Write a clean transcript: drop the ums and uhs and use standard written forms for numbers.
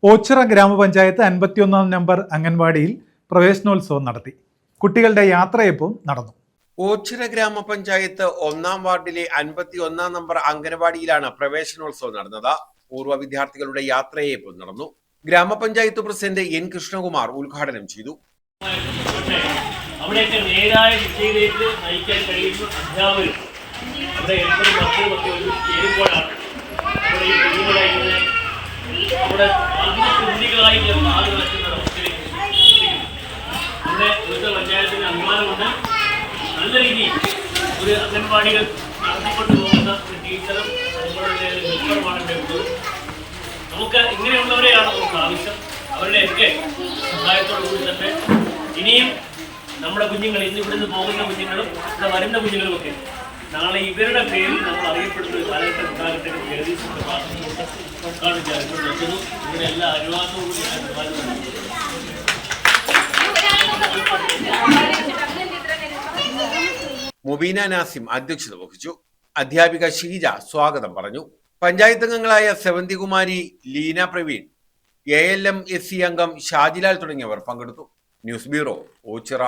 ഓച്ചിറ ഗ്രാമപഞ്ചായത്ത് 51 നമ്പർ അംഗൻവാടിയിൽ പ്രവേശനോത്സവം നടത്തി. കുട്ടികളുടെ യാത്രയപ്പവും നടന്നു. ഓച്ചിറ ഗ്രാമപഞ്ചായത്ത് 1-ാം വാർഡിലെ 51 നമ്പർ അംഗൻവാടിയിലാണ് പ്രവേശനോത്സവം നടന്നത്. പൂർവ്വ വിദ്യാർത്ഥികളുടെ യാത്രയപ്പവും നടന്നു. ഗ്രാമപഞ്ചായത്ത് പ്രസിഡന്റ് എൻ കൃഷ്ണകുമാർ ഉദ്ഘാടനം ചെയ്തു. അവിടെയൊക്കെ നേരായ ദിശയിലേക്ക് നയിക്കാൻ കഴിയുന്ന അധ്യാപകരും അവിടെ എപ്പോഴും മക്കളുമൊക്കെ ഒരു ചേരുമ്പോഴാണ് അവിടെ ഈ കുഞ്ഞുങ്ങളായിട്ട് അവിടെ കുഞ്ഞികളായി ആള് നടക്കുന്ന അവസ്ഥയിലേക്ക് നമ്മുടെ ഇവിടുത്തെ പഞ്ചായത്തിന് അഭിമാനമുണ്ട്. നല്ല രീതിയിൽ ഒരു അംഗൻവാടികൾ നടത്തിക്കൊണ്ടു പോകുന്ന ഒരു ടീച്ചറും അതുപോലെ ഹെൽപ്പറുമാണ് ഇവിടെ ഉള്ളത്. നമുക്ക് ഇങ്ങനെയുള്ളവരെയാണ് നമുക്ക് ആവശ്യം. അവരുടെയൊക്കെ സഹായത്തോടുകൂടി തന്നെ ഇനിയും നമ്മുടെ കുഞ്ഞുങ്ങൾ, ഇന്ന് ഇവിടുന്ന് പോകുന്ന കുഞ്ഞുങ്ങളും ഇവിടെ വരുന്ന കുഞ്ഞുങ്ങളുമൊക്കെ നാളെ ഇവരുടെ പേരിൽ നമ്മൾ അറിയപ്പെടുന്ന ഒരു കാലഘട്ടം ഉണ്ടാകട്ടെ എന്ന് കരുതി നിർത്തുന്നു. ഇവിടെ എല്ലാ അനുവാദവും കൂടി മുബീന നാസിം അധ്യക്ഷത വഹിച്ചു. അധ്യാപിക ഷീജ സ്വാഗതം പറഞ്ഞു. പഞ്ചായത്ത് അംഗങ്ങളായ സെവന്തികുമാരി, ലീന പ്രവീൺ, ALM SC അംഗം ഷാജിലാൽ തുടങ്ങിയവർ പങ്കെടുത്തു. News bureau, Ochira.